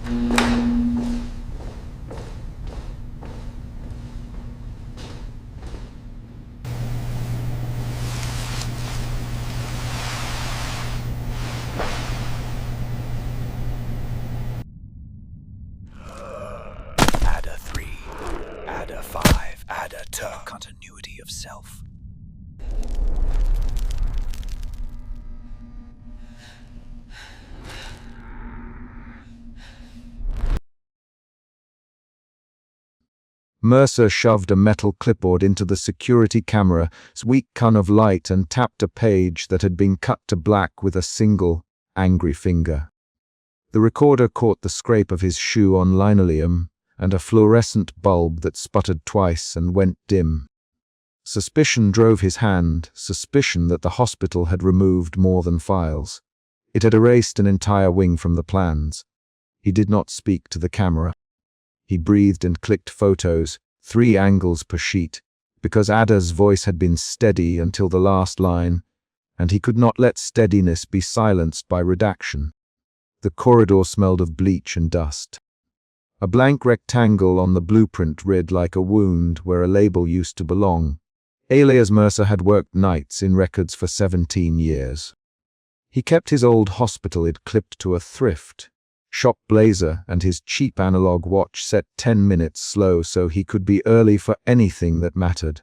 Adder 3, Adder 5, Adder 2. Continuity of self. Mercer shoved a metal clipboard into the security camera's weak cone of light and tapped a page that had been cut to black with a single, angry finger. The recorder caught the scrape of his shoe on linoleum and a fluorescent bulb that sputtered twice and went dim. Suspicion drove his hand, suspicion that the hospital had removed more than files. It had erased an entire wing from the plans. He did not speak to the camera. He breathed and clicked photos, 3 angles per sheet, because Adder's voice had been steady until the last line, and he could not let steadiness be silenced by redaction. The corridor smelled of bleach and dust. A blank rectangle on the blueprint read like a wound where a label used to belong. Alias Mercer had worked nights in records for 17 years. He kept his old hospital id clipped to a thrift shop blazer and his cheap analog watch set 10 minutes slow so he could be early for anything that mattered.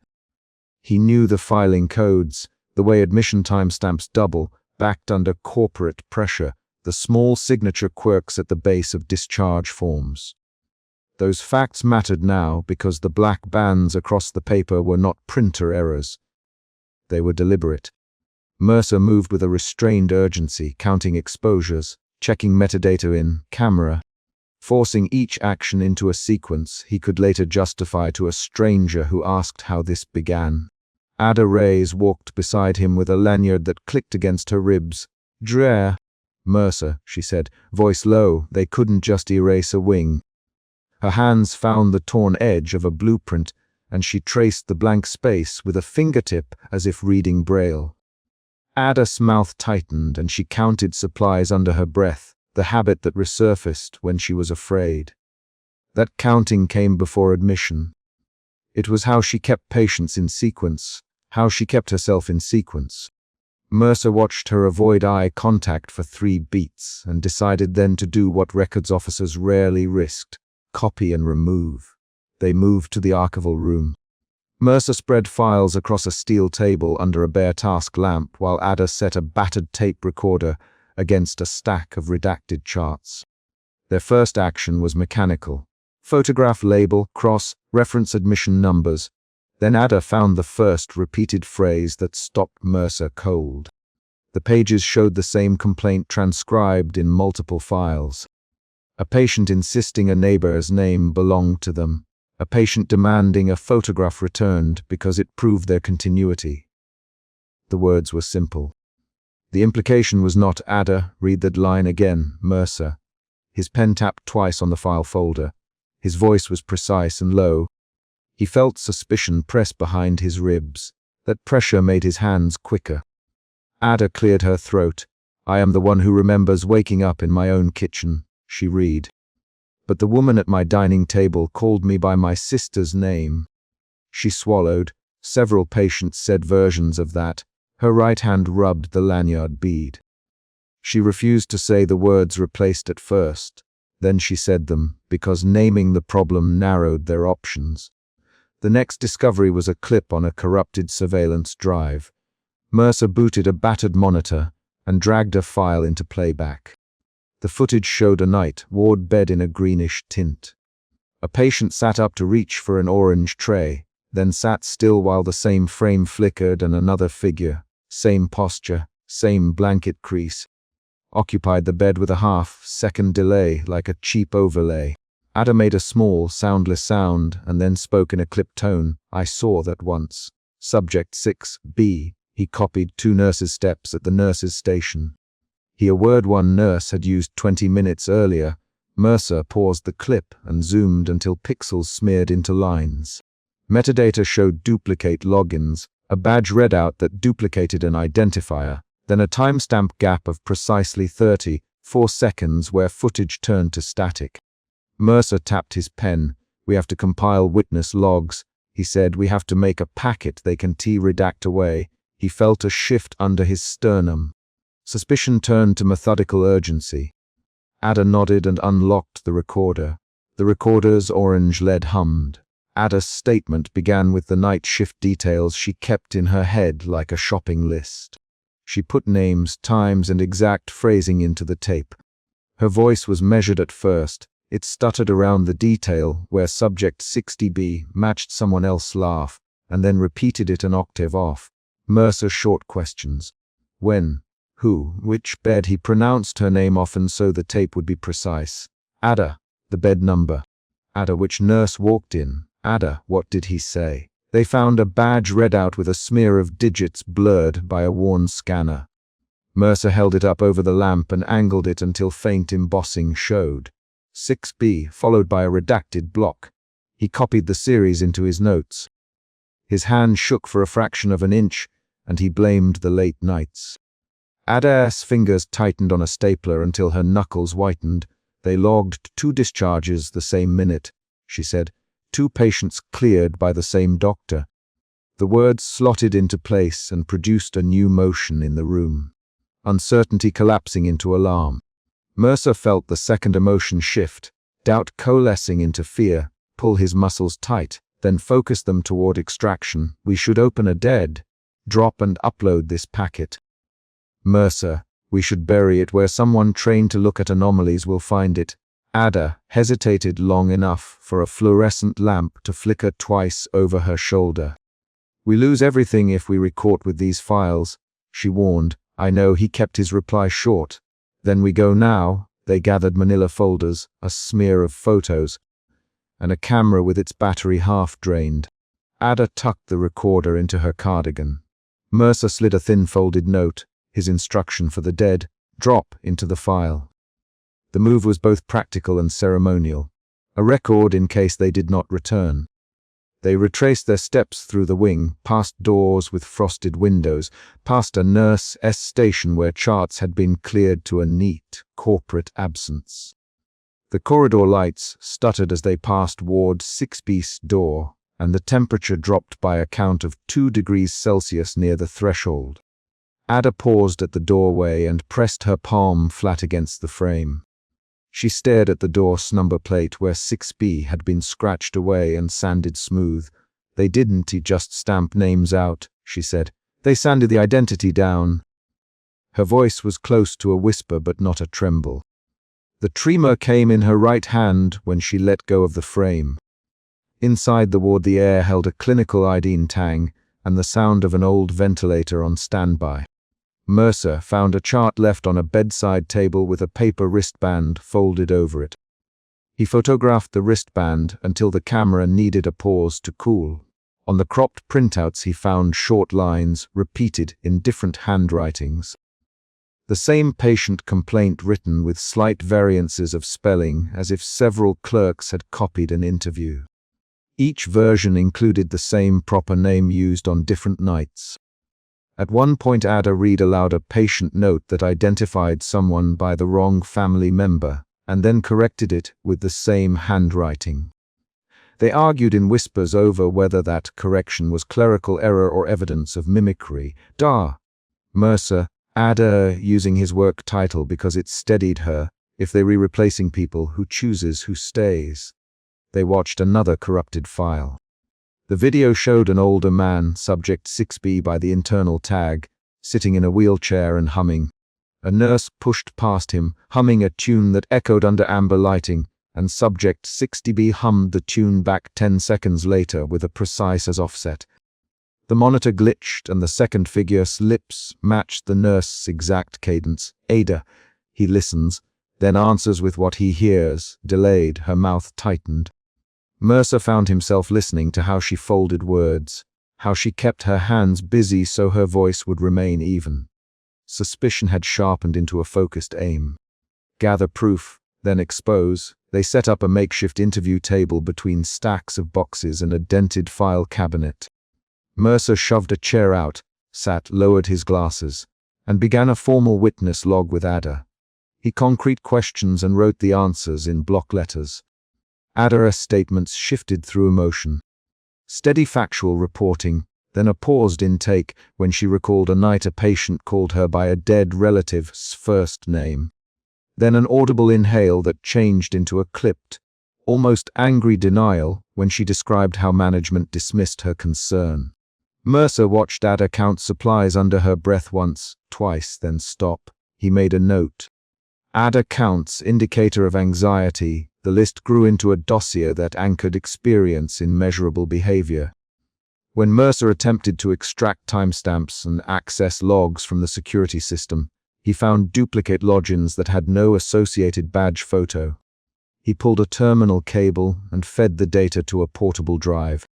He knew the filing codes, the way admission timestamps double, backed under corporate pressure, the small signature quirks at the base of discharge forms. Those facts mattered now because the black bands across the paper were not printer errors. They were deliberate. Mercer moved with a restrained urgency, counting exposures, checking metadata in camera, forcing each action into a sequence he could later justify to a stranger who asked how this began. Ada Reyes walked beside him with a lanyard that clicked against her ribs. "Dre." "Mercer," she said, voice low. They couldn't just erase a wing. Her hands found the torn edge of a blueprint, and she traced the blank space with a fingertip as if reading Braille. Ada's mouth tightened and she counted supplies under her breath, the habit that resurfaced when she was afraid. That counting came before admission. It was how she kept patients in sequence, how she kept herself in sequence. Mercer watched her avoid eye contact for 3 beats and decided then to do what records officers rarely risked, copy and remove. They moved to the archival room. Mercer spread files across a steel table under a bare task lamp while Ada set a battered tape recorder against a stack of redacted charts. Their first action was mechanical. Photograph label, cross, reference admission numbers. Then Ada found the first repeated phrase that stopped Mercer cold. The pages showed the same complaint transcribed in multiple files. A patient insisting a neighbor's name belonged to them. A patient demanding a photograph returned because it proved their continuity. The words were simple. The implication was not Ada, read that line again, Mercer. His pen tapped twice on the file folder. His voice was precise and low. He felt suspicion press behind his ribs. That pressure made his hands quicker. Ada cleared her throat. "I am the one who remembers waking up in my own kitchen," she read. "But the woman at my dining table called me by my sister's name." She swallowed. Several patients said versions of that. Her right hand rubbed the lanyard bead. She refused to say the words replaced at first. Then she said them, because naming the problem narrowed their options. The next discovery was a clip on a corrupted surveillance drive. Mercer booted a battered monitor and dragged a file into playback. The footage showed a night ward bed in a greenish tint. A patient sat up to reach for an orange tray, then sat still while the same frame flickered and another figure, same posture, same blanket crease, occupied the bed with a half-second delay like a cheap overlay. Ada made a small, soundless sound and then spoke in a clipped tone. "I saw that once." Subject 6B. He copied 2 nurses' steps at the nurses' station. A word one nurse had used 20 minutes earlier. Mercer paused the clip and zoomed until pixels smeared into lines. Metadata showed duplicate logins, a badge readout that duplicated an identifier, then a timestamp gap of precisely 30, 4 seconds where footage turned to static. Mercer tapped his pen. "We have to compile witness logs," he said. "We have to make a packet they can redact away." He felt a shift under his sternum. Suspicion turned to methodical urgency. Ada nodded and unlocked the recorder. The recorder's orange LED hummed. Ada's statement began with the night shift details she kept in her head like a shopping list. She put names, times, and exact phrasing into the tape. Her voice was measured at first. It stuttered around the detail where subject 60B matched someone else's laugh, and then repeated it an octave off. Mercer short questions. When? Who? Which bed? He pronounced her name often so the tape would be precise. Ada. The bed number. Ada. Which nurse walked in? Ada. What did he say? They found a badge read out with a smear of digits blurred by a worn scanner. Mercer held it up over the lamp and angled it until faint embossing showed. 6B, followed by a redacted block. He copied the series into his notes. His hand shook for a fraction of an inch, and he blamed the late nights. Ada's fingers tightened on a stapler until her knuckles whitened. They logged 2 discharges the same minute, she said. 2 patients cleared by the same doctor. The words slotted into place and produced a new motion in the room. Uncertainty collapsing into alarm. Mercer felt the second emotion shift, doubt coalescing into fear, pull his muscles tight, then focus them toward extraction. "We should open a dead. Drop and upload this packet." Mercer, "We should bury it where someone trained to look at anomalies will find it." Ada hesitated long enough for a fluorescent lamp to flicker twice over her shoulder. "We lose everything if we record with these files," she warned. "I know." He kept his reply short. "Then we go now." They gathered manila folders, a smear of photos, and a camera with its battery half drained. Ada tucked the recorder into her cardigan. Mercer slid a thin folded note, his instruction for the dead, drop into the file. The move was both practical and ceremonial, a record in case they did not return. They retraced their steps through the wing, past doors with frosted windows, past a nurse's station where charts had been cleared to a neat, corporate absence. The corridor lights stuttered as they passed Ward 6B's door, and the temperature dropped by a count of 2 degrees Celsius near the threshold. Ada paused at the doorway and pressed her palm flat against the frame. She stared at the door's number plate where 6B had been scratched away and sanded smooth. "They didn't just stamp names out," she said. "They sanded the identity down." Her voice was close to a whisper but not a tremble. The tremor came in her right hand when she let go of the frame. Inside the ward the air held a clinical iodine tang and the sound of an old ventilator on standby. Mercer found a chart left on a bedside table with a paper wristband folded over it. He photographed the wristband until the camera needed a pause to cool. On the cropped printouts he found short lines repeated in different handwritings. The same patient complaint written with slight variances of spelling as if several clerks had copied an interview. Each version included the same proper name used on different nights. At one point Ada read aloud a patient note that identified someone by the wrong family member, and then corrected it with the same handwriting. They argued in whispers over whether that correction was clerical error or evidence of mimicry. Mercer, Ada using his work title because it steadied her, if they were replacing people, who chooses who stays. They watched another corrupted file. The video showed an older man, subject 6B by the internal tag, sitting in a wheelchair and humming. A nurse pushed past him, humming a tune that echoed under amber lighting, and subject 60B hummed the tune back 10 seconds later with a precise as offset. The monitor glitched and the second figure's lips matched the nurse's exact cadence. "Ada," he listens, then answers with what he hears, delayed, her mouth tightened. Mercer found himself listening to how she folded words, how she kept her hands busy so her voice would remain even. Suspicion had sharpened into a focused aim. Gather proof, then expose. They set up a makeshift interview table between stacks of boxes and a dented file cabinet. Mercer shoved a chair out, sat, lowered his glasses, and began a formal witness log with Ada. He concrete questions and wrote the answers in block letters. Ada's statements shifted through emotion. Steady factual reporting, then a paused intake when she recalled a night a patient called her by a dead relative's first name. Then an audible inhale that changed into a clipped, almost angry denial when she described how management dismissed her concern. Mercer watched Ada count supplies under her breath once, twice, then stop. He made a note. Ada counts, indicator of anxiety. The list grew into a dossier that anchored experience in measurable behavior. When Mercer attempted to extract timestamps and access logs from the security system, he found duplicate logins that had no associated badge photo. He pulled a terminal cable and fed the data to a portable drive.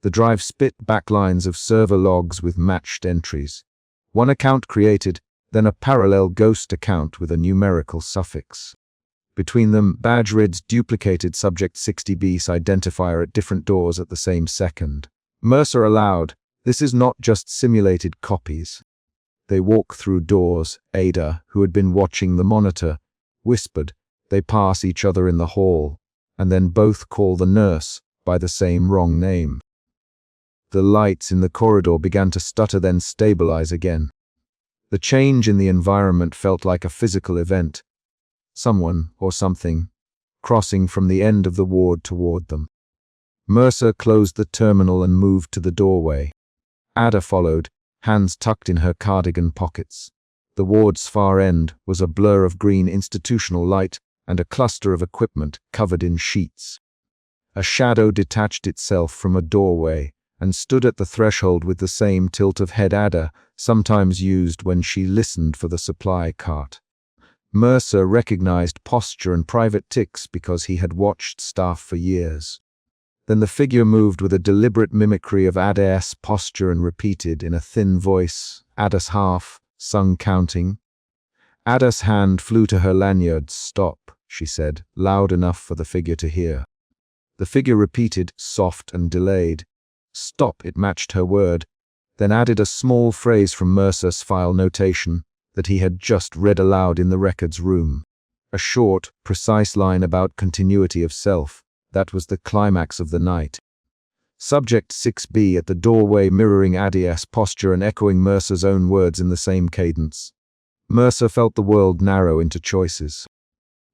The drive spit back lines of server logs with matched entries. One account created, then a parallel ghost account with a numerical suffix. Between them, badge reads duplicated subject 60B's identifier at different doors at the same second. Mercer allowed, this is not just simulated copies. They walk through doors. Ada, who had been watching the monitor, whispered. They pass each other in the hall, and then both call the nurse by the same wrong name. The lights in the corridor began to stutter, then stabilize again. The change in the environment felt like a physical event. Someone, or something, crossing from the end of the ward toward them. Mercer closed the terminal and moved to the doorway. Ada followed, hands tucked in her cardigan pockets. The ward's far end was a blur of green institutional light and a cluster of equipment covered in sheets. A shadow detached itself from a doorway and stood at the threshold with the same tilt of head Ada sometimes used when she listened for the supply cart. Mercer recognized posture and private tics because he had watched staff for years. Then the figure moved with a deliberate mimicry of Ada's posture and repeated in a thin voice, Ada's half, sung counting. Ada's hand flew to her lanyard. Stop, she said, loud enough for the figure to hear. The figure repeated, soft and delayed. Stop, it matched her word, then added a small phrase from Mercer's file notation that he had just read aloud in the records room. A short, precise line about continuity of self. That was the climax of the night. Subject 6B at the doorway mirroring Ada's posture and echoing Mercer's own words in the same cadence. Mercer felt the world narrow into choices.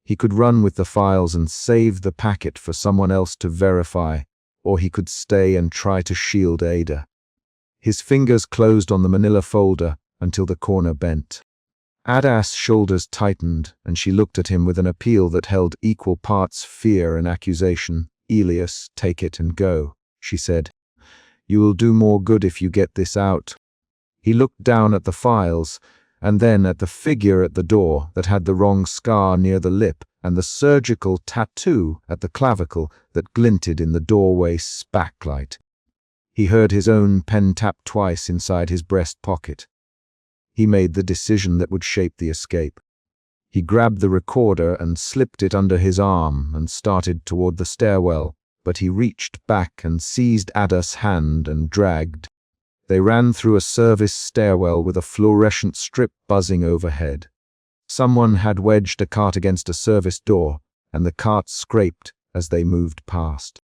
He could run with the files and save the packet for someone else to verify, or he could stay and try to shield Ada. His fingers closed on the manila folder until the corner bent. Ada's shoulders tightened, and she looked at him with an appeal that held equal parts fear and accusation. Elias, take it and go, she said. You will do more good if you get this out. He looked down at the files, and then at the figure at the door that had the wrong scar near the lip and the surgical tattoo at the clavicle that glinted in the doorway backlight. He heard his own pen tap twice inside his breast pocket. He made the decision that would shape the escape. He grabbed the recorder and slipped it under his arm and started toward the stairwell, but he reached back and seized Ada's hand and dragged. They ran through a service stairwell with a fluorescent strip buzzing overhead. Someone had wedged a cart against a service door, and the cart scraped as they moved past.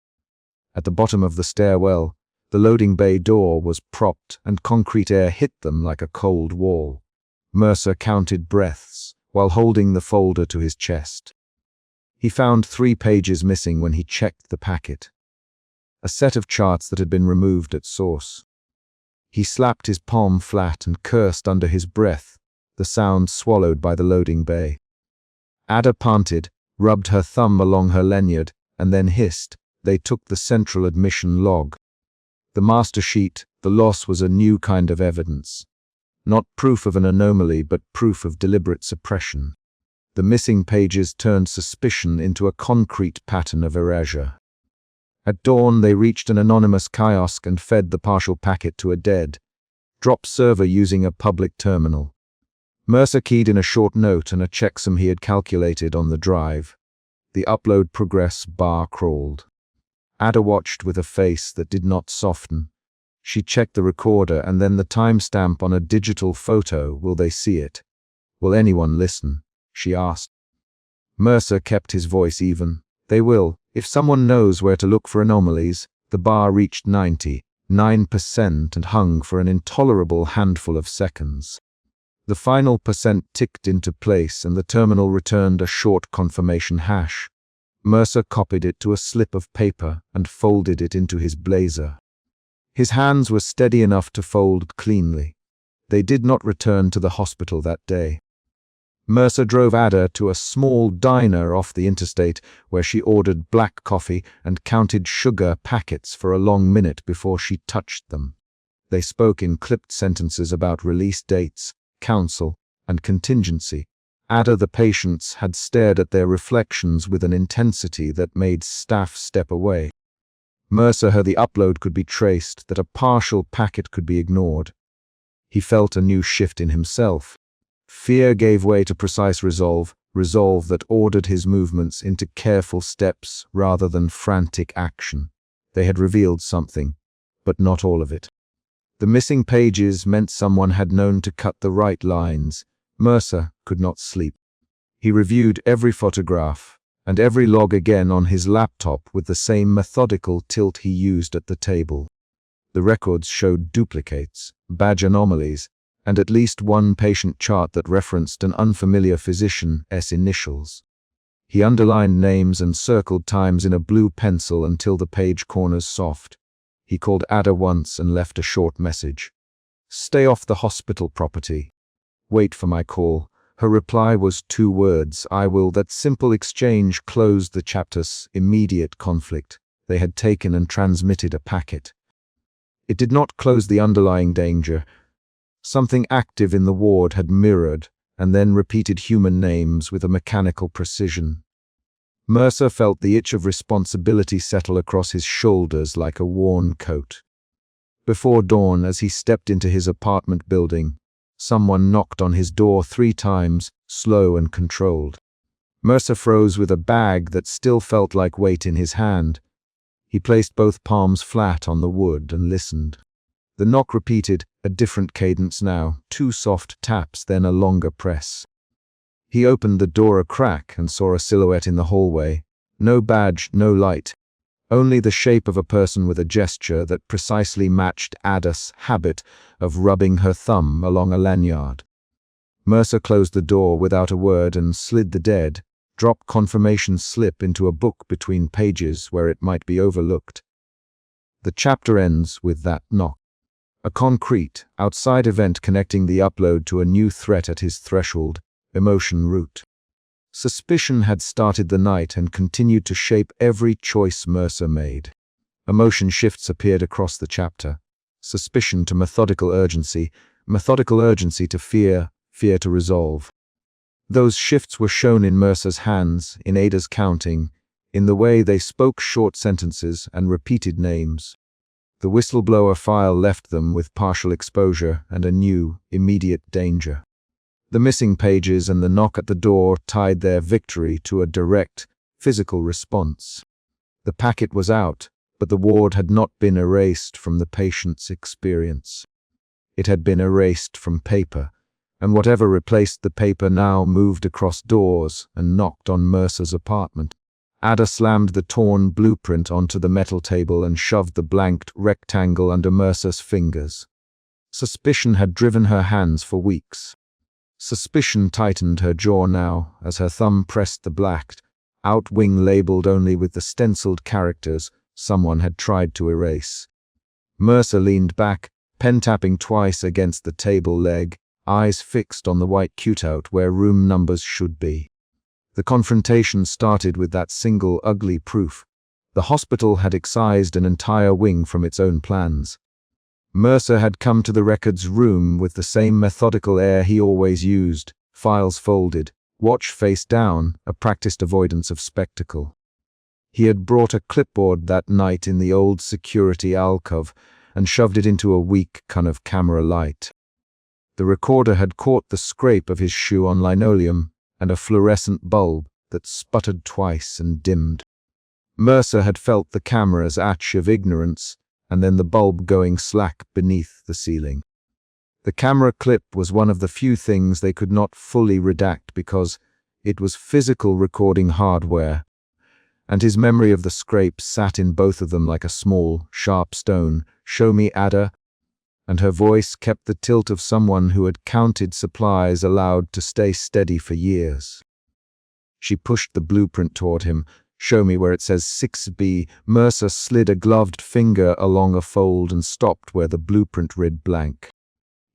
At the bottom of the stairwell, the loading bay door was propped and concrete air hit them like a cold wall. Mercer counted breaths while holding the folder to his chest. He found 3 pages missing when he checked the packet. A set of charts that had been removed at source. He slapped his palm flat and cursed under his breath, the sound swallowed by the loading bay. Ada panted, rubbed her thumb along her lanyard, and then hissed. They took the central admission log. The master sheet, the loss was a new kind of evidence. Not proof of an anomaly, but proof of deliberate suppression. The missing pages turned suspicion into a concrete pattern of erasure. At dawn, they reached an anonymous kiosk and fed the partial packet to a dead drop server using a public terminal. Mercer keyed in a short note and a checksum he had calculated on the drive. The upload progress bar crawled. Ada watched with a face that did not soften. She checked the recorder and then the timestamp on a digital photo. Will they see it? Will anyone listen? She asked. Mercer kept his voice even. They will, if someone knows where to look for anomalies. The bar reached 99% and hung for an intolerable handful of seconds. The final percent ticked into place and the terminal returned a short confirmation hash. Mercer copied it to a slip of paper and folded it into his blazer. His hands were steady enough to fold cleanly. They did not return to the hospital that day. Mercer drove Ada to a small diner off the interstate where she ordered black coffee and counted sugar packets for a long minute before she touched them. They spoke in clipped sentences about release dates, counsel, and contingency. Ada, the patients, had stared at their reflections with an intensity that made staff step away. Mercer heard the upload could be traced, that a partial packet could be ignored. He felt a new shift in himself. Fear gave way to precise resolve that ordered his movements into careful steps rather than frantic action. They had revealed something, but not all of it. The missing pages meant someone had known to cut the right lines. Mercer could not sleep. He reviewed every photograph and every log again on his laptop with the same methodical tilt he used at the table. The records showed duplicates, badge anomalies, and at least one patient chart that referenced an unfamiliar physician's initials. He underlined names and circled times in a blue pencil until the page corners soft. He called Ada once and left a short message. "Stay off the hospital property. Wait for my call." Her reply was 2 words, "I will." That simple exchange closed the chapter's immediate conflict. They had taken and transmitted a packet. It did not close the underlying danger. Something active in the ward had mirrored and then repeated human names with a mechanical precision. Mercer felt the itch of responsibility settle across his shoulders like a worn coat. Before dawn, as he stepped into his apartment building, someone knocked on his door 3 times, slow and controlled. Mercer froze with a bag that still felt like weight in his hand. He placed both palms flat on the wood and listened. The knock repeated, a different cadence now, 2 soft taps, then a longer press. He opened the door a crack and saw a silhouette in the hallway. No badge, no light. Only the shape of a person with a gesture that precisely matched Ada's habit of rubbing her thumb along a lanyard. Mercer closed the door without a word and slid the dead, drop confirmation slip into a book between pages where it might be overlooked. The chapter ends with that knock. A concrete, outside event connecting the upload to a new threat at his threshold, emotion root. Suspicion had started the night and continued to shape every choice Mercer made. Emotion shifts appeared across the chapter. Suspicion to methodical urgency to fear, fear to resolve. Those shifts were shown in Mercer's hands, in Ada's counting, in the way they spoke short sentences and repeated names. The whistleblower file left them with partial exposure and a new, immediate danger. The missing pages and the knock at the door tied their victory to a direct, physical response. The packet was out, but the ward had not been erased from the patient's experience. It had been erased from paper, and whatever replaced the paper now moved across doors and knocked on Mercer's apartment. Ada slammed the torn blueprint onto the metal table and shoved the blanked rectangle under Mercer's fingers. Suspicion had driven her hands for weeks. Suspicion tightened her jaw now as her thumb pressed the blacked out wing labeled only with the stenciled characters someone had tried to erase. Mercer leaned back, pen tapping twice against the table leg, eyes fixed on the white cutout where room numbers should be. The confrontation started with that single ugly proof. The hospital had excised an entire wing from its own plans. Mercer had come to the records room with the same methodical air he always used, files folded, watch face down, a practiced avoidance of spectacle. He had brought a clipboard that night in the old security alcove and shoved it into a weak cone of camera light. The recorder had caught the scrape of his shoe on linoleum and a fluorescent bulb that sputtered twice and dimmed. Mercer had felt the camera's atch of ignorance, and then the bulb going slack beneath the ceiling. The camera clip was one of the few things they could not fully redact because It was physical recording hardware, and his memory of the scrape sat in both of them like a small, sharp stone. "Show me, Ada," and her voice kept the tilt of someone who had counted supplies allowed to stay steady for years. She pushed the blueprint toward him. "Show me where it says 6B. Mercer slid a gloved finger along a fold and stopped where the blueprint read blank.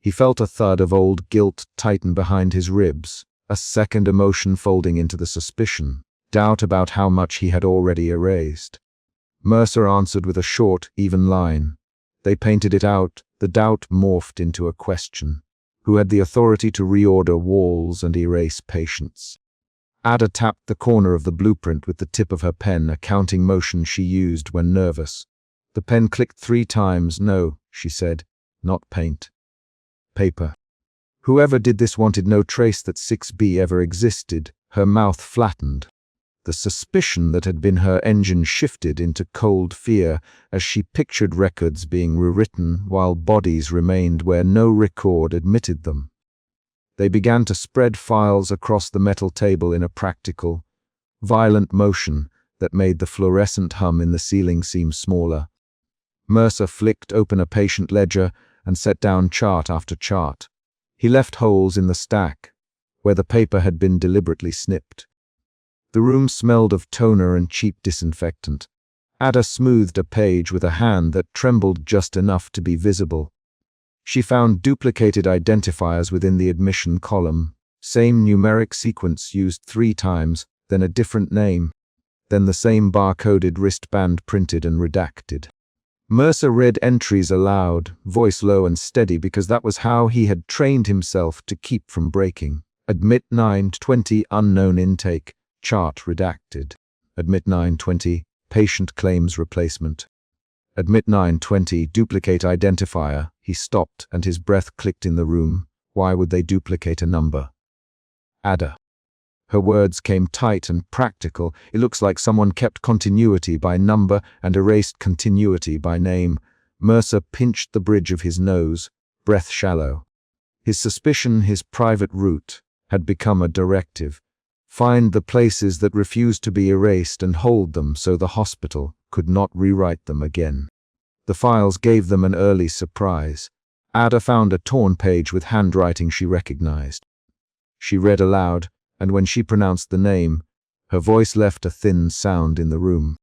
He felt a thud of old guilt tighten behind his ribs, a second emotion folding into the suspicion, doubt about how much he had already erased. Mercer answered with a short, even line. They painted it out. The doubt morphed into a question. Who had the authority to reorder walls and erase patients? Ada tapped the corner of the blueprint with the tip of her pen, a counting motion she used when nervous. The pen clicked 3 times. "No," she said. "Not paint. Paper." Whoever did this wanted no trace that 6B ever existed. Her mouth flattened. The suspicion that had been her engine shifted into cold fear as she pictured records being rewritten while bodies remained where no record admitted them. They began to spread files across the metal table in a practical, violent motion that made the fluorescent hum in the ceiling seem smaller. Mercer flicked open a patient ledger and set down chart after chart. He left holes in the stack, where the paper had been deliberately snipped. The room smelled of toner and cheap disinfectant. Ada smoothed a page with a hand that trembled just enough to be visible. She found duplicated identifiers within the admission column, same numeric sequence used 3 times, then a different name, then the same bar-coded wristband printed and redacted. Mercer read entries aloud, voice low and steady, because that was how he had trained himself to keep from breaking. Admit 920, unknown intake, chart redacted. Admit 920, patient claims replacement. Admit 920, duplicate identifier. He stopped and his breath clicked in the room. Why would they duplicate a number? Ada. Her words came tight and practical. It looks like someone kept continuity by number and erased continuity by name. Mercer pinched the bridge of his nose, breath shallow. His suspicion, his private route, had become a directive. Find the places that refused to be erased and hold them so the hospital could not rewrite them again. The files gave them an early surprise. Ada found a torn page with handwriting she recognized. She read aloud, and when she pronounced the name, her voice left a thin sound in the room.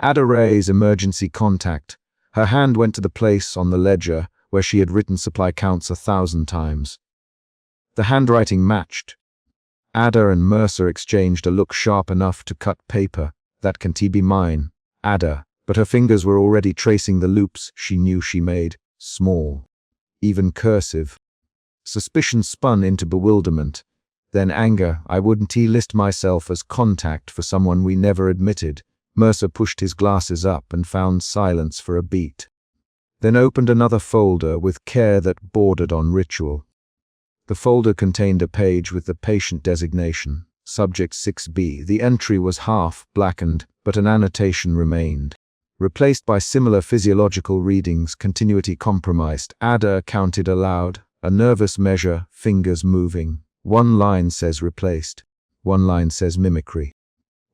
Ada Ray's emergency contact. Her hand went to the place on the ledger where she had written supply counts 1,000 times. The handwriting matched. Ada and Mercer exchanged a look sharp enough to cut paper. That can be mine, Ada, but her fingers were already tracing the loops she knew she made, small, even cursive. Suspicion spun into bewilderment, then anger. I wouldn't list myself as contact for someone we never admitted. Mercer pushed his glasses up and found silence for a beat, then opened another folder with care that bordered on ritual. The folder contained a page with the patient designation, subject 6B. The entry was half blackened, but an annotation remained. Replaced by similar physiological readings, continuity compromised. Ada counted aloud, a nervous measure, fingers moving. 1 line says replaced. 1 line says mimicry.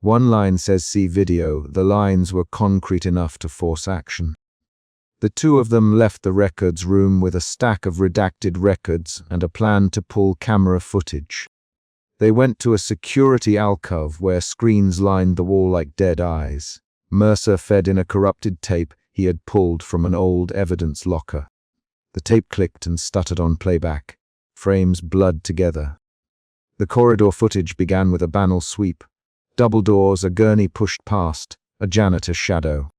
1 line says see video. The lines were concrete enough to force action. The 2 of them left the records room with a stack of redacted records and a plan to pull camera footage. They went to a security alcove where screens lined the wall like dead eyes. Mercer fed in a corrupted tape he had pulled from an old evidence locker. The tape clicked and stuttered on playback. Frames blurred together. The corridor footage began with a banal sweep. Double doors, a gurney pushed past, a janitor's shadow.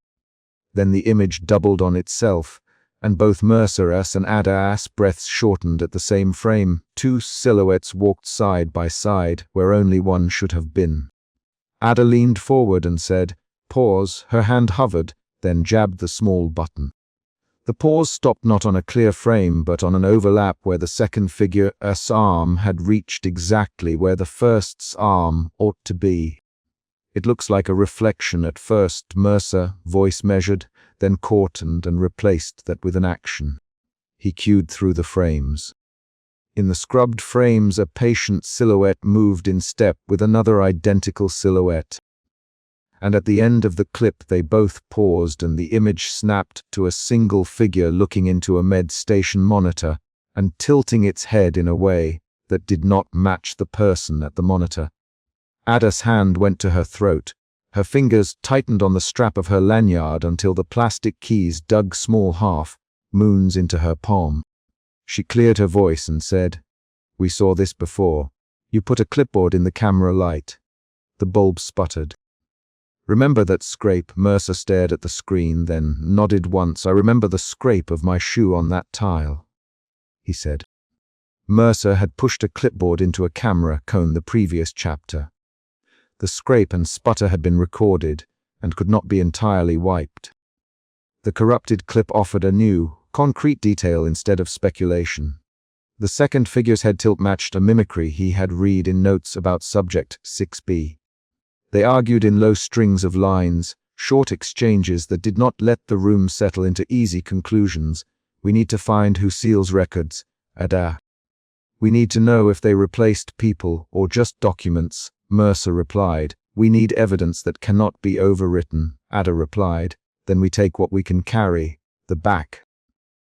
Then the image doubled on itself, and both Mercer's and Ada's breaths shortened at the same frame. 2 silhouettes walked side by side where only one should have been. Ada leaned forward and said, "Pause." Her hand hovered, then jabbed the small button. The pause stopped not on a clear frame, but on an overlap where the second figure's arm had reached exactly where the first's arm ought to be. It looks like a reflection at first, Mercer, voice measured, then cautioned and replaced that with an action. He cued through the frames. In the scrubbed frames, a patient silhouette moved in step with another identical silhouette. And at the end of the clip they both paused and the image snapped to a single figure looking into a med station monitor and tilting its head in a way that did not match the person at the monitor. Ada's hand went to her throat. Her fingers tightened on the strap of her lanyard until the plastic keys dug small half-moons into her palm. She cleared her voice and said, "We saw this before. You put a clipboard in the camera light." The bulb sputtered. "Remember that scrape?" Mercer stared at the screen, then nodded once. "I remember the scrape of my shoe on that tile," he said. Mercer had pushed a clipboard into a camera cone the previous chapter. The scrape and sputter had been recorded and could not be entirely wiped. The corrupted clip offered a new, concrete detail instead of speculation. The second figure's head tilt matched a mimicry he had read in notes about subject 6B. They argued in low strings of lines, short exchanges that did not let the room settle into easy conclusions. "We need to find who seals records, Ada. We need to know if they replaced people or just documents," Mercer replied. "We need evidence that cannot be overwritten," Ada replied. "Then we take what we can carry, the back."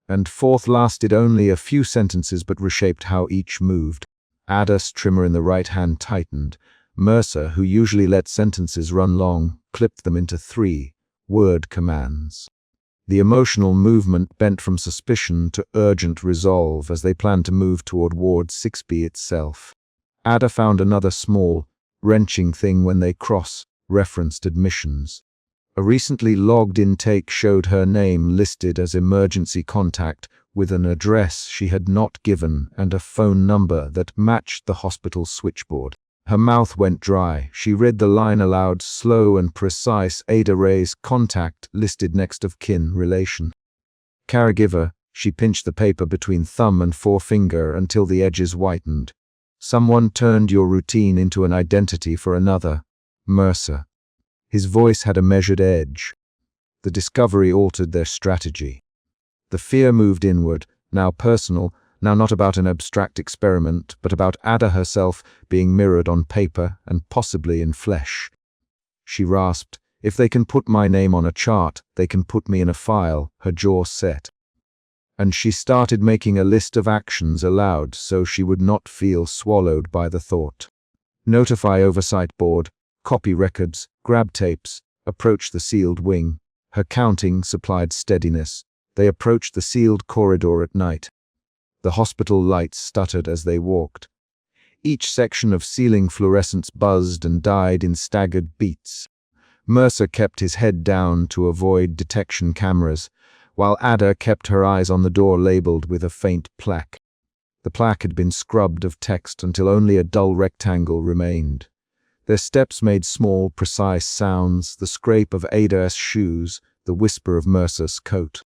And fourth lasted only a few sentences but reshaped how each moved. Ada's trimmer in the right hand tightened. Mercer, who usually let sentences run long, clipped them into 3-word commands. The emotional movement bent from suspicion to urgent resolve as they planned to move toward Ward 6B itself. Ada found another small, wrenching thing when they cross-referenced admissions. A recently logged intake showed her name listed as emergency contact with an address she had not given and a phone number that matched the hospital switchboard. Her mouth went dry. She read the line aloud, slow and precise. Ada Ray's contact listed next of kin relation. Caregiver. She pinched the paper between thumb and forefinger until the edges whitened. Someone turned your routine into an identity for another. Mercer. His voice had a measured edge. The discovery altered their strategy. The fear moved inward, now personal, now not about an abstract experiment, but about Ada herself being mirrored on paper and possibly in flesh. She rasped, "If they can put my name on a chart, they can put me in a file," her jaw set. And she started making a list of actions aloud so she would not feel swallowed by the thought. Notify oversight board, copy records, grab tapes, approach the sealed wing. Her counting supplied steadiness. They approached the sealed corridor at night. The hospital lights stuttered as they walked. Each section of ceiling fluorescence buzzed and died in staggered beats. Mercer kept his head down to avoid detection cameras, while Ada kept her eyes on the door labeled with a faint plaque. The plaque had been scrubbed of text until only a dull rectangle remained. Their steps made small, precise sounds, the scrape of Ada's shoes, the whisper of Mercer's coat.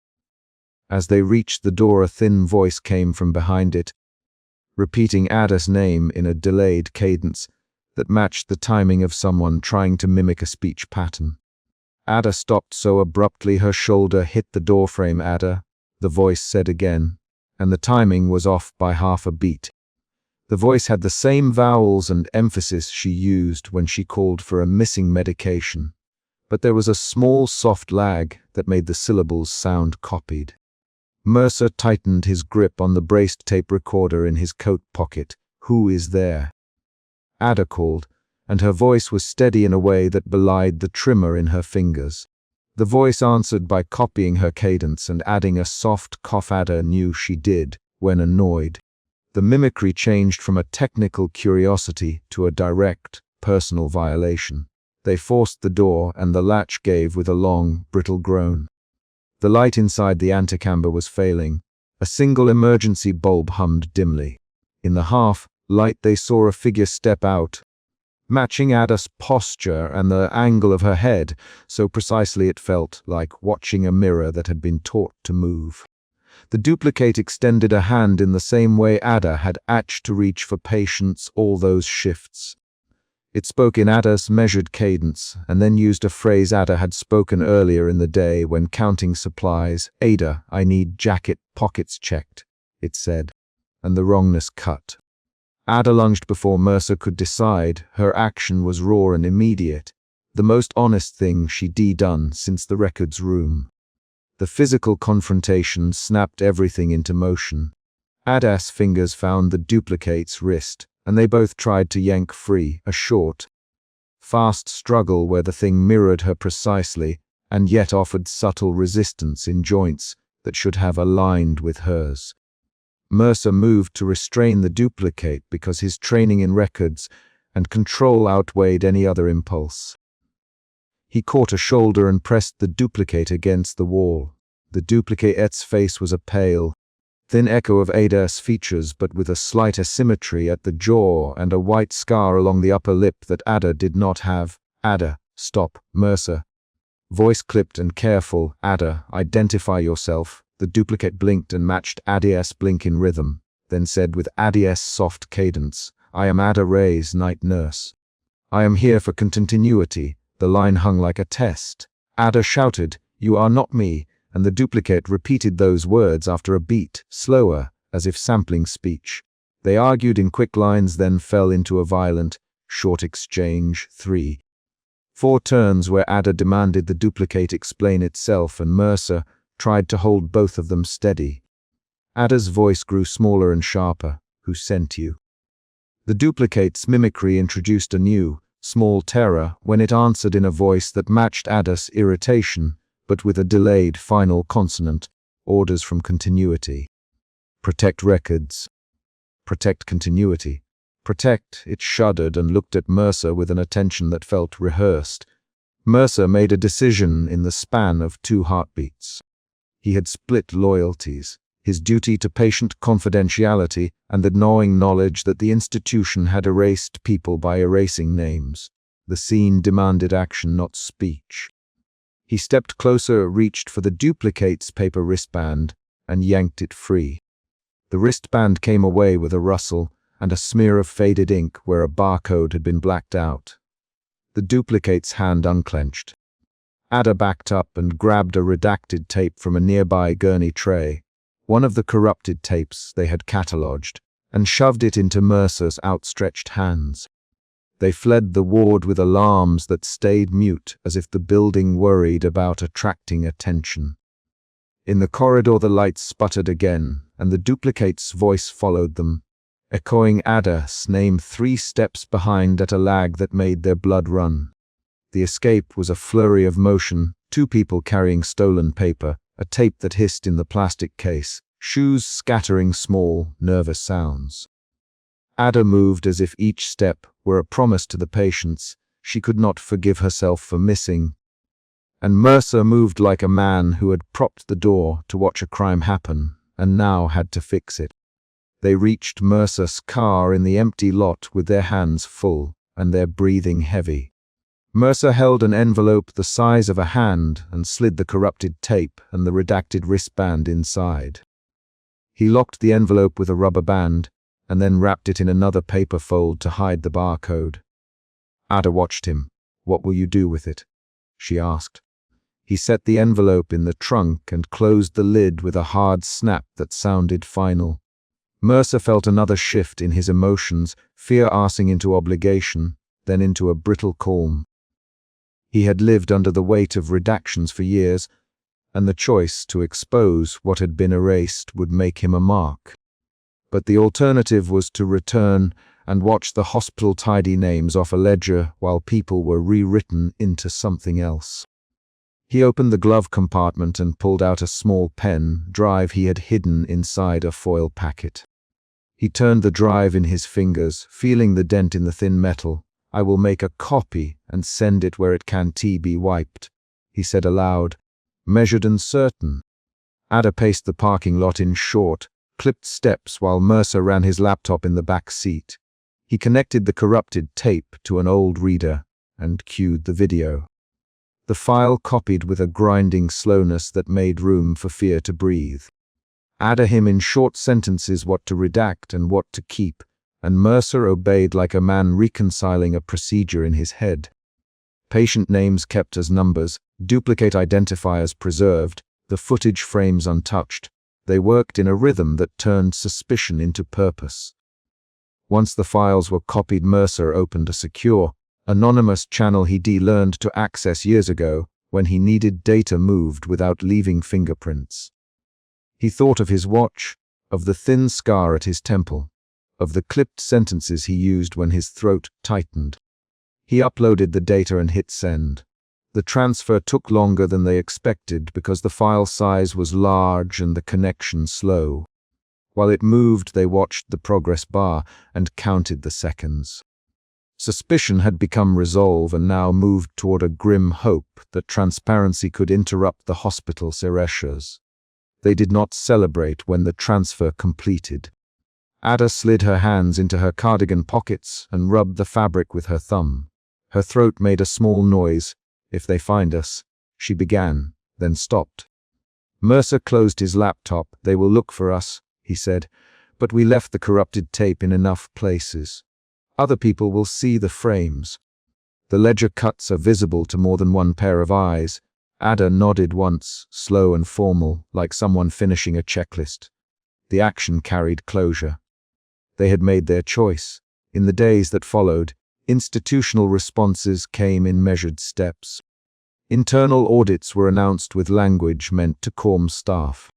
As they reached the door, a thin voice came from behind it, repeating Ada's name in a delayed cadence that matched the timing of someone trying to mimic a speech pattern. Ada stopped so abruptly her shoulder hit the doorframe. "Ada," the voice said again, and the timing was off by half a beat. The voice had the same vowels and emphasis she used when she called for a missing medication, but there was a small soft lag that made the syllables sound copied. Mercer tightened his grip on the braced tape recorder in his coat pocket. "Who is there?" Ada called, and her voice was steady in a way that belied the tremor in her fingers. The voice answered by copying her cadence and adding a soft cough. Ada knew she did when annoyed. The mimicry changed from a technical curiosity to a direct, personal violation. They forced the door, and the latch gave with a long, brittle groan. The light inside the antechamber was failing. A single emergency bulb hummed dimly. In the half-light they saw a figure step out, matching Ada's posture and the angle of her head, so precisely it felt like watching a mirror that had been taught to move. The duplicate extended a hand in the same way Ada had atched to reach for patients all those shifts. It spoke in Ada's measured cadence, and then used a phrase Ada had spoken earlier in the day when counting supplies. "Ada, I need jacket pockets checked," it said. and the wrongness cut. Ada lunged before Mercer could decide. Her action was raw and immediate, the most honest thing she'd done since the records room. The physical confrontation snapped everything into motion. Ada's fingers found the duplicate's wrist, and they both tried to yank free, a short, fast struggle where the thing mirrored her precisely and yet offered subtle resistance in joints that should have aligned with hers. Mercer moved to restrain the duplicate because his training in records and control outweighed any other impulse. He caught a shoulder and pressed the duplicate against the wall. The duplicate's face was a pale, thin echo of Ada's features, but with a slight asymmetry at the jaw and a white scar along the upper lip that Ada did not have. Ada, stop, Mercer. Voice clipped and careful. Ada, identify yourself. The duplicate blinked and matched Ada's blink in rhythm, then said with Ada's soft cadence, I am Ada Ray's night nurse. I am here for continuity. The line hung like a test. Ada shouted, you are not me, and the duplicate repeated those words after a beat, slower, as if sampling speech. They argued in quick lines, then fell into a violent, short exchange. 4 turns where Ada demanded the duplicate explain itself, and Mercer tried to hold both of them steady. Ada's voice grew smaller and sharper. Who sent you? The duplicate's mimicry introduced a new, small terror when it answered in a voice that matched Ada's irritation, but with a delayed final consonant. Orders from continuity. Protect records. Protect continuity. Protect. It shuddered and looked at Mercer with an attention that felt rehearsed. Mercer made a decision in the span of 2 heartbeats. He had split loyalties, his duty to patient confidentiality and the gnawing knowledge that the institution had erased people by erasing names. The scene demanded action, not speech. He stepped closer, reached for the duplicate's paper wristband, and yanked it free. The wristband came away with a rustle and a smear of faded ink where a barcode had been blacked out. The duplicate's hand unclenched. Ada backed up and grabbed a redacted tape from a nearby gurney tray, one of the corrupted tapes they had catalogued, and shoved it into Mercer's outstretched hands. They fled the ward with alarms that stayed mute, as if the building worried about attracting attention. In the corridor the lights sputtered again, and the duplicate's voice followed them, echoing Ada's name 3 steps behind at a lag that made their blood run. The escape was a flurry of motion, 2 people carrying stolen paper, a tape that hissed in the plastic case, shoes scattering small, nervous sounds. Ada moved as if each step were a promise to the patients she could not forgive herself for missing. And Mercer moved like a man who had propped the door to watch a crime happen and now had to fix it. They reached Mercer's car in the empty lot with their hands full and their breathing heavy. Mercer held an envelope the size of a hand and slid the corrupted tape and the redacted wristband inside. He locked the envelope with a rubber band and then wrapped it in another paper fold to hide the barcode. Ada watched him. What will you do with it? She asked. He set the envelope in the trunk and closed the lid with a hard snap that sounded final. Mercer felt another shift in his emotions, fear arsing into obligation, then into a brittle calm. He had lived under the weight of redactions for years, and the choice to expose what had been erased would make him a mark. But the alternative was to return and watch the hospital tidy names off a ledger while people were rewritten into something else. He opened the glove compartment and pulled out a small pen drive he had hidden inside a foil packet. He turned the drive in his fingers, feeling the dent in the thin metal. I will make a copy and send it where it can't be wiped, he said aloud, measured and certain. Ada paced the parking lot in short, clipped steps while Mercer ran his laptop in the back seat. He connected the corrupted tape to an old reader and cued the video. The file copied with a grinding slowness that made room for fear to breathe. Ada him in short sentences what to redact and what to keep, and Mercer obeyed like a man reconciling a procedure in his head. Patient names kept as numbers, duplicate identifiers preserved, the footage frames untouched, They worked in a rhythm that turned suspicion into purpose. Once the files were copied, Mercer opened a secure, anonymous channel he'd learned to access years ago when he needed data moved without leaving fingerprints. He thought of his watch, of the thin scar at his temple, of the clipped sentences he used when his throat tightened. He uploaded the data and hit send. The transfer took longer than they expected because the file size was large and the connection slow. While it moved, they watched the progress bar and counted the seconds. Suspicion had become resolve and now moved toward a grim hope that transparency could interrupt the hospital's erasures. They did not celebrate when the transfer completed. Ada slid her hands into her cardigan pockets and rubbed the fabric with her thumb. Her throat made a small noise. "If they find us," she began, then stopped. Mercer closed his laptop. "They will look for us," he said, "but we left the corrupted tape in enough places. Other people will see the frames." The ledger cuts are visible to more than one pair of eyes. Ada nodded once, slow and formal, like someone finishing a checklist. The action carried closure. They had made their choice. In the days that followed, institutional responses came in measured steps. Internal audits were announced with language meant to calm staff.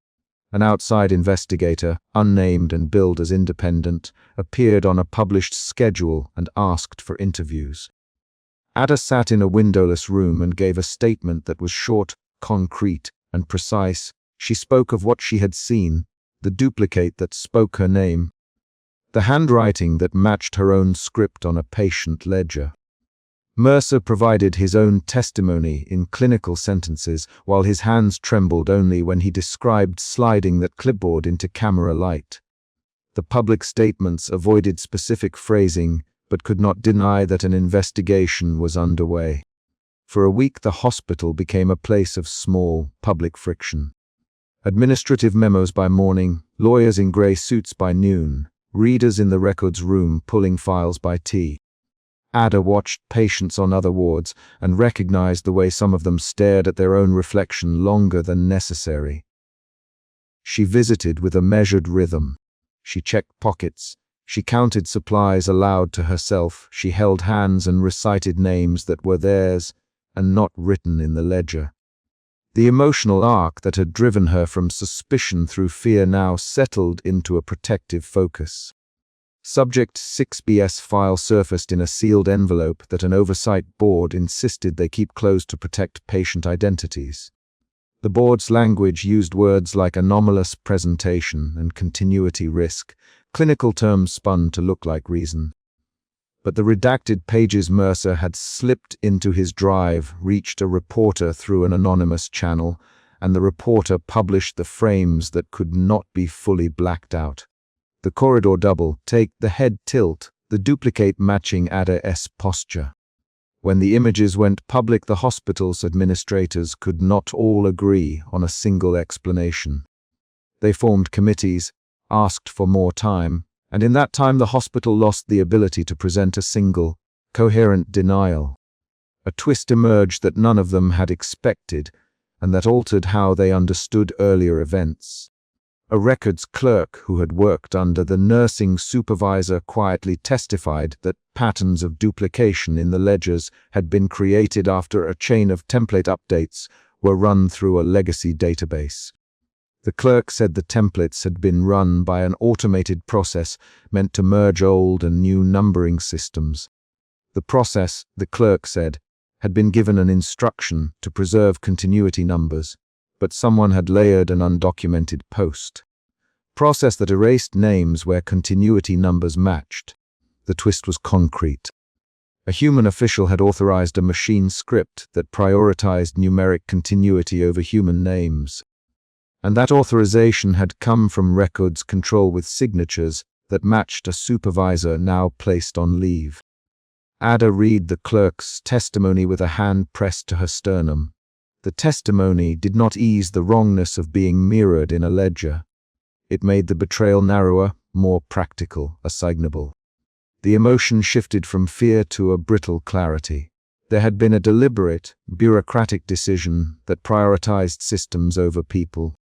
An outside investigator, unnamed and billed as independent, appeared on a published schedule and asked for interviews. Ada sat in a windowless room and gave a statement that was short, concrete, and precise. She spoke of what she had seen, the duplicate that spoke her name, the handwriting that matched her own script on a patient ledger. Mercer provided his own testimony in clinical sentences, while his hands trembled only when he described sliding that clipboard into camera light. The public statements avoided specific phrasing, but could not deny that an investigation was underway. For a week, the hospital became a place of small, public friction. Administrative memos by morning, lawyers in grey suits by noon, readers in the records room pulling files by tea. Ada watched patients on other wards and recognized the way some of them stared at their own reflection longer than necessary. She visited with a measured rhythm. She checked pockets. She counted supplies aloud to herself. She held hands and recited names that were theirs and not written in the ledger. The emotional arc that had driven her from suspicion through fear now settled into a protective focus. Subject 6BS file surfaced in a sealed envelope that an oversight board insisted they keep closed to protect patient identities. The board's language used words like anomalous presentation and continuity risk, clinical terms spun to look like reason. But the redacted pages Mercer had slipped into his drive reached a reporter through an anonymous channel, and the reporter published the frames that could not be fully blacked out. The corridor double take, the head tilt, the duplicate matching Ada's posture. When the images went public, the hospital's administrators could not all agree on a single explanation. They formed committees, asked for more time, and in that time the hospital lost the ability to present a single, coherent denial. A twist emerged that none of them had expected, and that altered how they understood earlier events. A records clerk who had worked under the nursing supervisor quietly testified that patterns of duplication in the ledgers had been created after a chain of template updates were run through a legacy database. The clerk said the templates had been run by an automated process meant to merge old and new numbering systems. The process, the clerk said, had been given an instruction to preserve continuity numbers, but someone had layered an undocumented post. Process that erased names where continuity numbers matched. The twist was concrete. A human official had authorized a machine script that prioritized numeric continuity over human names. And that authorization had come from records control with signatures that matched a supervisor now placed on leave. Ada read the clerk's testimony with a hand pressed to her sternum. The testimony did not ease the wrongness of being mirrored in a ledger. It made the betrayal narrower, more practical, assignable. The emotion shifted from fear to a brittle clarity. There had been a deliberate, bureaucratic decision that prioritized systems over people.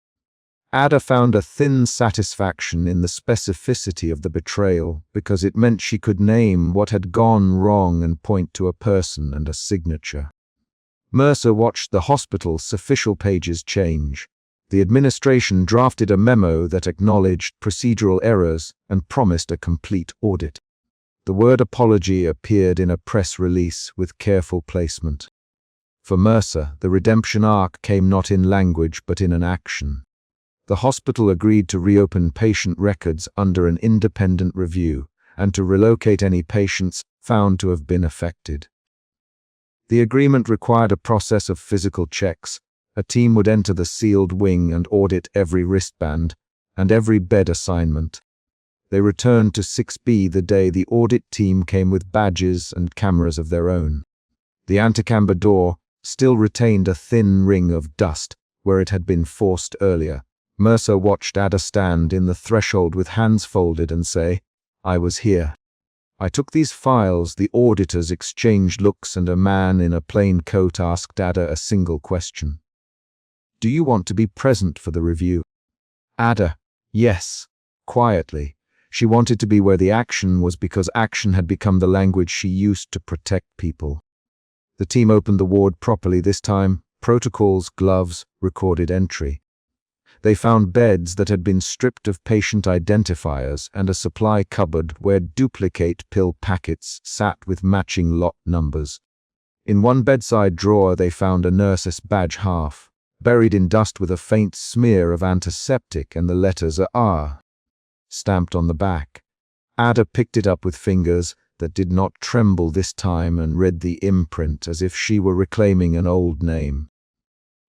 Ada found a thin satisfaction in the specificity of the betrayal because it meant she could name what had gone wrong and point to a person and a signature. Mercer watched the hospital's official pages change. The administration drafted a memo that acknowledged procedural errors and promised a complete audit. The word apology appeared in a press release with careful placement. For Mercer, the redemption arc came not in language but in an action. The hospital agreed to reopen patient records under an independent review and to relocate any patients found to have been affected. The agreement required a process of physical checks. A team would enter the sealed wing and audit every wristband and every bed assignment. They returned to 6B the day the audit team came with badges and cameras of their own. The antechamber door still retained a thin ring of dust where it had been forced earlier. Mercer watched Ada stand in the threshold with hands folded and say, "I was here." "I took these files." The auditors exchanged looks and a man in a plain coat asked Ada a single question. "Do you want to be present for the review?" Ada, yes, quietly. She wanted to be where the action was because action had become the language she used to protect people. The team opened the ward properly this time. Protocols, gloves, recorded entry. They found beds that had been stripped of patient identifiers and a supply cupboard where duplicate pill packets sat with matching lot numbers. In one bedside drawer they found a nurse's badge half, buried in dust with a faint smear of antiseptic and the letters "R" stamped on the back. Ada picked it up with fingers that did not tremble this time and read the imprint as if she were reclaiming an old name.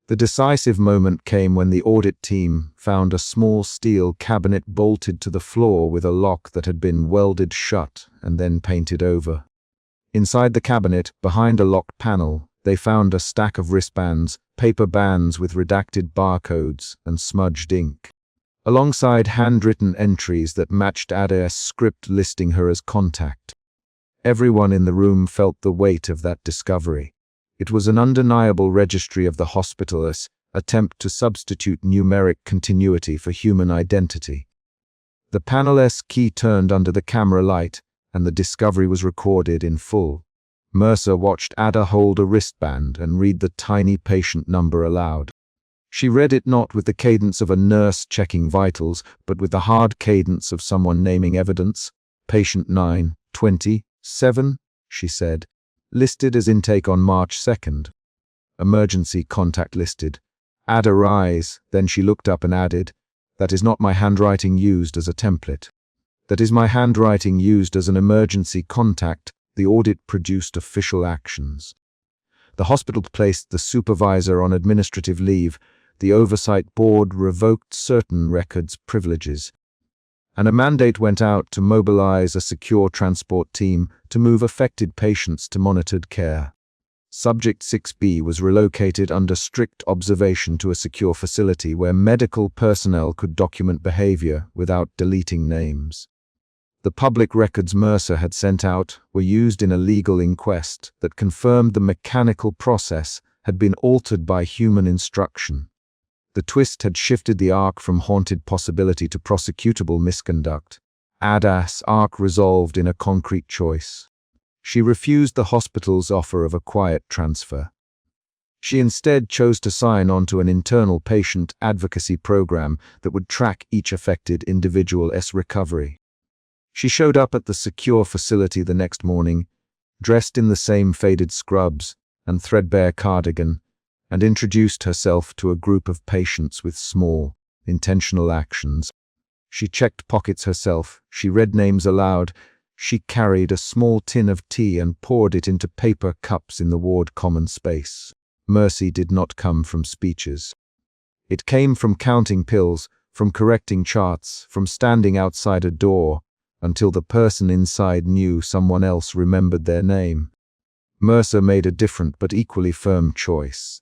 The decisive moment came when the audit team found a small steel cabinet bolted to the floor with a lock that had been welded shut and then painted over. Inside the cabinet, behind a locked panel, they found a stack of wristbands, paper bands with redacted barcodes and smudged ink, alongside handwritten entries that matched Ada's script listing her as contact. Everyone in the room felt the weight of that discovery. It was an undeniable registry of the hospital's attempt to substitute numeric continuity for human identity. The panel's key turned under the camera light, and the discovery was recorded in full. Mercer watched Ada hold a wristband and read the tiny patient number aloud. She read it not with the cadence of a nurse checking vitals, but with the hard cadence of someone naming evidence. "Patient 927, she said. "Listed as intake on March 2nd. Emergency contact listed." Ada rise, then she looked up and added, "That is not my handwriting used as a template. That is my handwriting used as an emergency contact." The audit produced official actions. The hospital placed the supervisor on administrative leave. The oversight board revoked certain records privileges. And a mandate went out to mobilize a secure transport team to move affected patients to monitored care. Subject 6B was relocated under strict observation to a secure facility where medical personnel could document behavior without deleting names. The public records Mercer had sent out were used in a legal inquest that confirmed the mechanical process had been altered by human instruction. The twist had shifted the arc from haunted possibility to prosecutable misconduct. Ada's arc resolved in a concrete choice. She refused the hospital's offer of a quiet transfer. She instead chose to sign on to an internal patient advocacy program that would track each affected individual's recovery. She showed up at the secure facility the next morning, dressed in the same faded scrubs and threadbare cardigan, and introduced herself to a group of patients with small, intentional actions. She checked pockets herself, she read names aloud, she carried a small tin of tea and poured it into paper cups in the ward common space. Mercy did not come from speeches. It came from counting pills, from correcting charts, from standing outside a door, until the person inside knew someone else remembered their name. Mercer made a different but equally firm choice.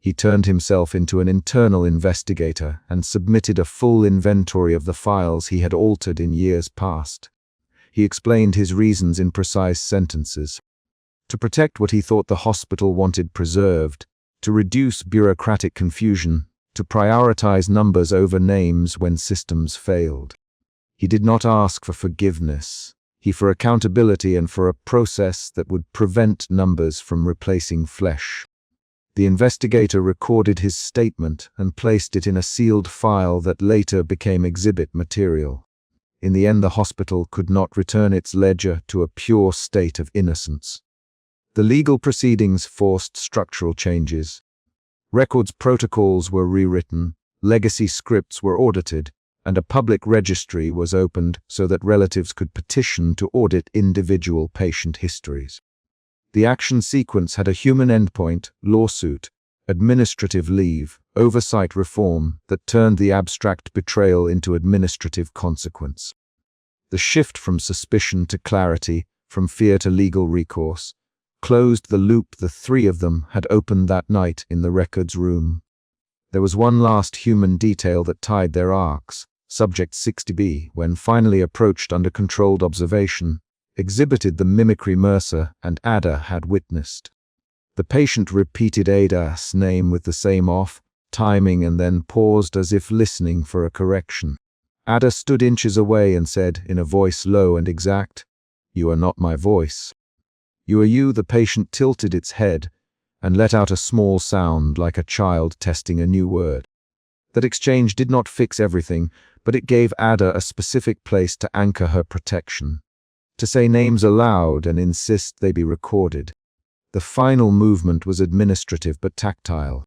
He turned himself into an internal investigator and submitted a full inventory of the files he had altered in years past. He explained his reasons in precise sentences. To protect what he thought the hospital wanted preserved, to reduce bureaucratic confusion, to prioritize numbers over names when systems failed. He did not ask for forgiveness. He for accountability and for a process that would prevent numbers from replacing flesh. The investigator recorded his statement and placed it in a sealed file that later became exhibit material. In the end, the hospital could not return its ledger to a pure state of innocence. The legal proceedings forced structural changes. Records protocols were rewritten, legacy scripts were audited, and a public registry was opened so that relatives could petition to audit individual patient histories. The action sequence had a human endpoint, lawsuit, administrative leave, oversight reform that turned the abstract betrayal into administrative consequence. The shift from suspicion to clarity, from fear to legal recourse, closed the loop the three of them had opened that night in the records room. There was one last human detail that tied their arcs. Subject 60B, when finally approached under controlled observation, exhibited the mimicry Mercer and Ada had witnessed. The patient repeated Ada's name with the same timing and then paused as if listening for a correction. Ada stood inches away and said, in a voice low and exact, "You are not my voice." "You are you." The patient tilted its head and let out a small sound like a child testing a new word. That exchange did not fix everything, but it gave Ada a specific place to anchor her protection, to say names aloud and insist they be recorded. The final movement was administrative but tactile.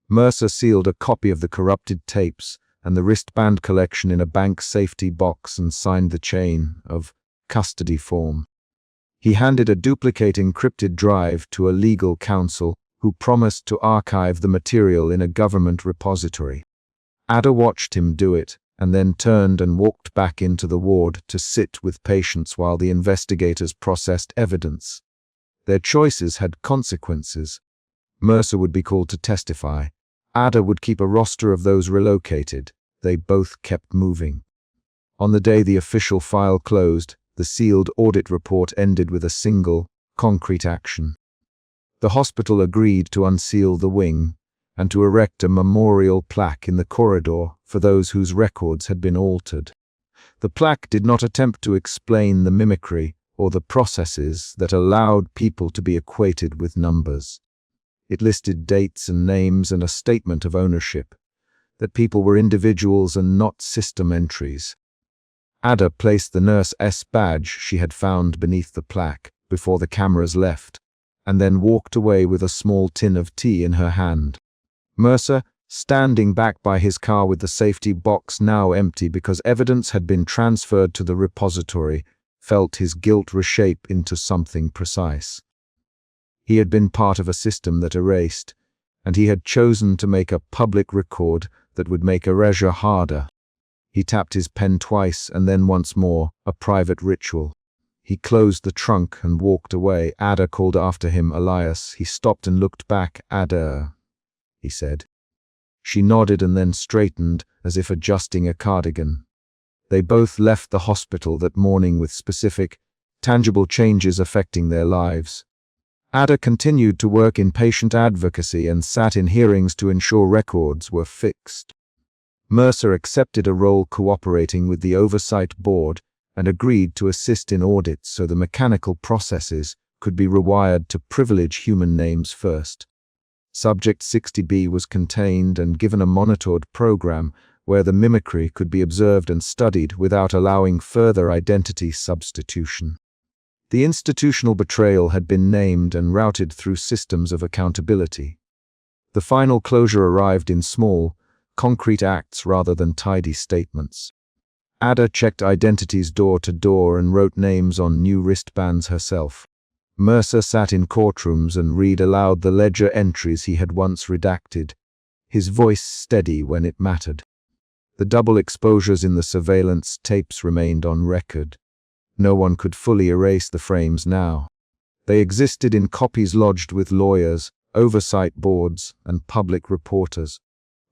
Mercer sealed a copy of the corrupted tapes and the wristband collection in a bank safety box and signed the chain of custody form. He handed a duplicate encrypted drive to a legal counsel who promised to archive the material in a government repository. Ada watched him do it and then turned and walked back into the ward to sit with patients while the investigators processed evidence. Their choices had consequences. Mercer would be called to testify. Ada would keep a roster of those relocated. They both kept moving. On the day the official file closed, the sealed audit report ended with a single, concrete action. The hospital agreed to unseal the wing and to erect a memorial plaque in the corridor for those whose records had been altered. The plaque did not attempt to explain the mimicry or the processes that allowed people to be equated with numbers. It listed dates and names and a statement of ownership, that people were individuals and not system entries. Ada placed the nurse badge she had found beneath the plaque before the cameras left, and then walked away with a small tin of tea in her hand. Mercer, standing back by his car with the safety box now empty because evidence had been transferred to the repository, felt his guilt reshape into something precise. He had been part of a system that erased, and he had chosen to make a public record that would make erasure harder. He tapped his pen twice and then once more, a private ritual. He closed the trunk and walked away. Ada called after him, "Elias." He stopped and looked back. "Ada," he said. She nodded and then straightened, as if adjusting a cardigan. They both left the hospital that morning with specific, tangible changes affecting their lives. Ada continued to work in patient advocacy and sat in hearings to ensure records were fixed. Mercer accepted a role cooperating with the oversight board and agreed to assist in audits so the mechanical processes could be rewired to privilege human names first. Subject 60B was contained and given a monitored program where the mimicry could be observed and studied without allowing further identity substitution. The institutional betrayal had been named and routed through systems of accountability. The final closure arrived in small, concrete acts rather than tidy statements. Ada checked identities door to door and wrote names on new wristbands herself. Mercer sat in courtrooms and read aloud the ledger entries he had once redacted, his voice steady when it mattered. The double exposures in the surveillance tapes remained on record. No one could fully erase the frames now. They existed in copies lodged with lawyers, oversight boards, and public reporters.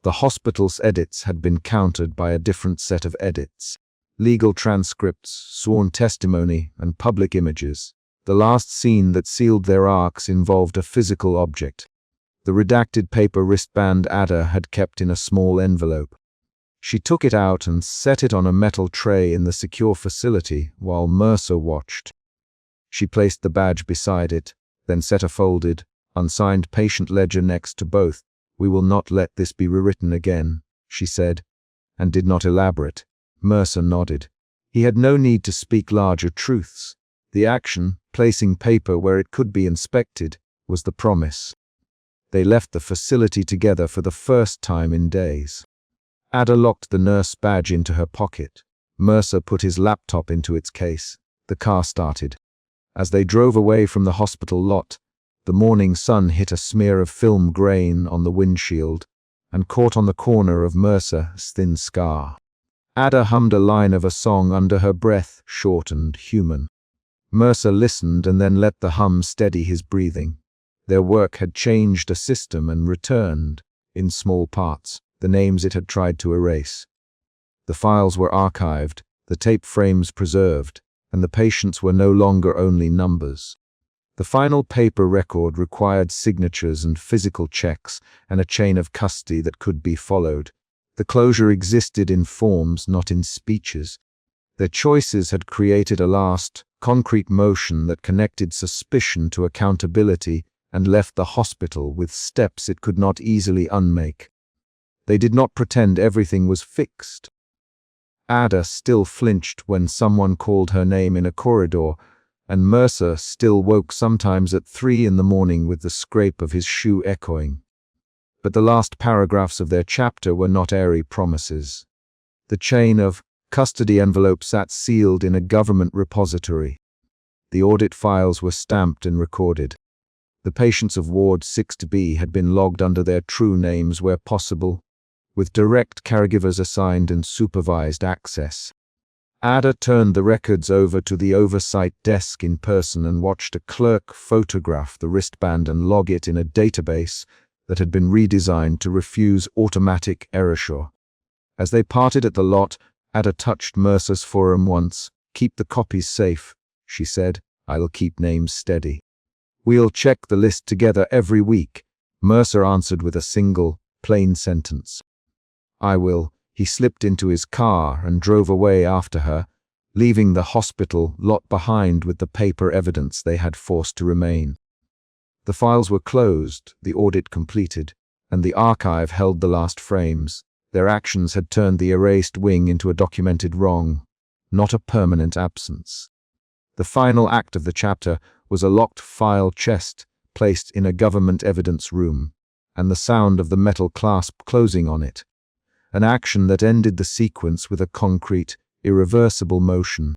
The hospital's edits had been countered by a different set of edits. Legal transcripts, sworn testimony, and public images. The last scene that sealed their arcs involved a physical object. The redacted paper wristband Ada had kept in a small envelope. She took it out and set it on a metal tray in the secure facility while Mercer watched. She placed the badge beside it, then set a folded, unsigned patient ledger next to both. "We will not let this be rewritten again," she said, and did not elaborate. Mercer nodded. He had no need to speak larger truths. The action, placing paper where it could be inspected, was the promise. They left the facility together for the first time in days. Ada locked the nurse badge into her pocket. Mercer put his laptop into its case. The car started. As they drove away from the hospital lot, the morning sun hit a smear of film grain on the windshield and caught on the corner of Mercer's thin scar. Ada hummed a line of a song under her breath, short and human. Mercer listened and then let the hum steady his breathing. Their work had changed a system and returned, in small parts, the names it had tried to erase. The files were archived, the tape frames preserved, and the patients were no longer only numbers. The final paper record required signatures and physical checks and a chain of custody that could be followed. The closure existed in forms, not in speeches. Their choices had created a last, concrete motion that connected suspicion to accountability and left the hospital with steps it could not easily unmake. They did not pretend everything was fixed. Ada still flinched when someone called her name in a corridor, and Mercer still woke sometimes at 3 in the morning with the scrape of his shoe echoing. But the last paragraphs of their chapter were not airy promises. The chain of custody envelopes sat sealed in a government repository. The audit files were stamped and recorded. The patients of Ward 6B had been logged under their true names where possible, with direct caregivers assigned and supervised access. Ada turned the records over to the oversight desk in person and watched a clerk photograph the wristband and log it in a database that had been redesigned to refuse automatic erasure. As they parted at the lot, Ada touched Mercer's forearm once. "Keep the copies safe," she said. "I'll keep names steady." "We'll check the list together every week," Mercer answered with a single, plain sentence. "I will." He slipped into his car and drove away after her, leaving the hospital lot behind with the paper evidence they had forced to remain. The files were closed, the audit completed, and the archive held the last frames. Their actions had turned the erased wing into a documented wrong, not a permanent absence. The final act of the chapter was a locked file chest placed in a government evidence room, and the sound of the metal clasp closing on it, an action that ended the sequence with a concrete, irreversible motion.